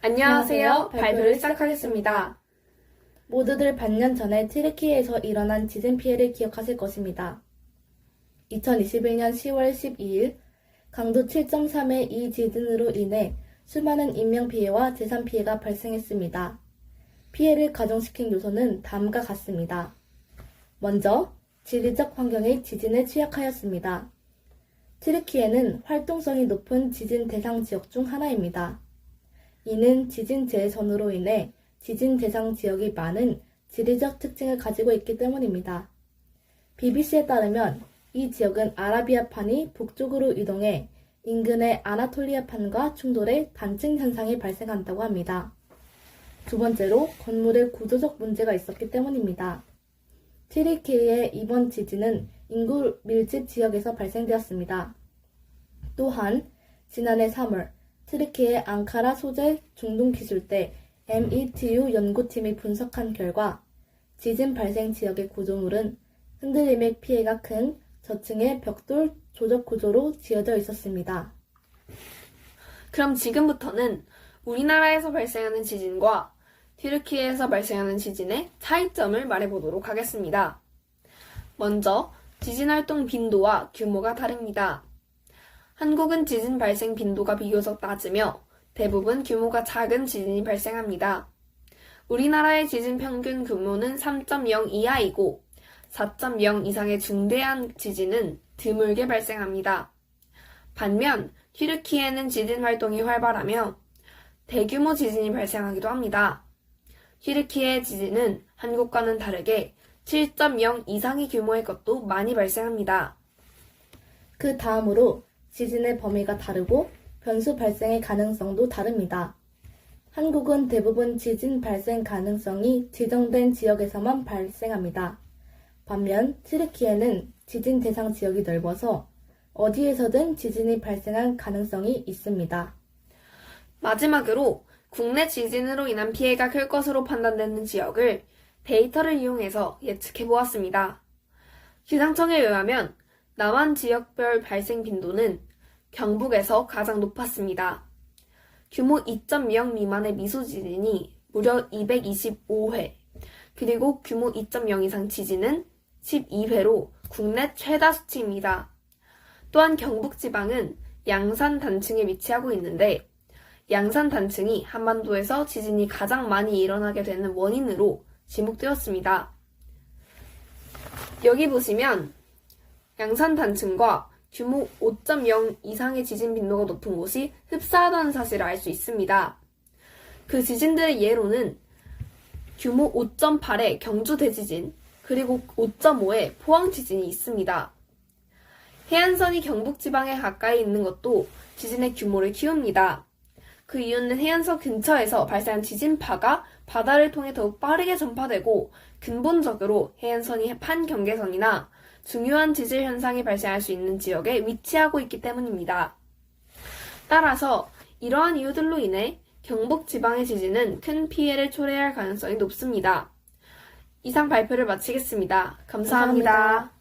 안녕하세요. 발표를 시작하겠습니다. 모두들 반년 전에 튀르키예에서 일어난 지진 피해를 기억하실 것입니다. 2021년 10월 12일 강도 7.3의 이 지진으로 인해 수많은 인명피해와 재산피해가 발생했습니다. 피해를 가중시킨 요소는 다음과 같습니다. 먼저, 지리적 환경의 지진에 취약하였습니다. 튀르키예는 활동성이 높은 지진 대상 지역 중 하나입니다. 이는 지진 재해전으로 인해 지진 대상 지역이 많은 지리적 특징을 가지고 있기 때문입니다. BBC에 따르면 이 지역은 아라비아판이 북쪽으로 이동해 인근의 아나톨리아판과 충돌해 단층 현상이 발생한다고 합니다. 두 번째로 건물의 구조적 문제가 있었기 때문입니다. 튀르키예의 이번 지진은 인구 밀집 지역에서 발생되었습니다. 또한 지난해 3월 튀르키예 앙카라 소재 중동기술대 METU 연구팀이 분석한 결과 지진 발생 지역의 구조물은 흔들림의 피해가 큰 저층의 벽돌 조적 구조로 지어져 있었습니다. 그럼 지금부터는 우리나라에서 발생하는 지진과 튀르키예에서 발생하는 지진의 차이점을 말해보도록 하겠습니다. 먼저 지진활동 빈도와 규모가 다릅니다. 한국은 지진 발생 빈도가 비교적 낮으며 대부분 규모가 작은 지진이 발생합니다. 우리나라의 지진 평균 규모는 3.0 이하이고 4.0 이상의 중대한 지진은 드물게 발생합니다. 반면 튀르키예는 지진 활동이 활발하며 대규모 지진이 발생하기도 합니다. 튀르키예의 지진은 한국과는 다르게 7.0 이상의 규모의 것도 많이 발생합니다. 그 다음으로 지진의 범위가 다르고 변수 발생의 가능성도 다릅니다. 한국은 대부분 지진 발생 가능성이 지정된 지역에서만 발생합니다. 반면 튀르키예는 지진 대상 지역이 넓어서 어디에서든 지진이 발생할 가능성이 있습니다. 마지막으로 국내 지진으로 인한 피해가 클 것으로 판단되는 지역을 데이터를 이용해서 예측해 보았습니다. 기상청에 의하면 남한 지역별 발생 빈도는 경북에서 가장 높았습니다. 규모 2.0 미만의 미소지진이 무려 225회, 그리고 규모 2.0 이상 지진은 12회로 국내 최다 수치입니다. 또한 경북지방은 양산 단층에 위치하고 있는데 양산 단층이 한반도에서 지진이 가장 많이 일어나게 되는 원인으로 지목되었습니다. 여기 보시면 양산 단층과 규모 5.0 이상의 지진 빈도가 높은 곳이 흡사하다는 사실을 알 수 있습니다. 그 지진들의 예로는 규모 5.8의 경주 대지진, 그리고 5.5의 포항 지진이 있습니다. 해안선이 경북지방에 가까이 있는 것도 지진의 규모를 키웁니다. 그 이유는 해안선 근처에서 발생한 지진파가 바다를 통해 더욱 빠르게 전파되고 근본적으로 해안선이 판경계선이나 중요한 지질 현상이 발생할 수 있는 지역에 위치하고 있기 때문입니다. 따라서 이러한 이유들로 인해 경북 지방의 지진은 큰 피해를 초래할 가능성이 높습니다. 이상 발표를 마치겠습니다. 감사합니다.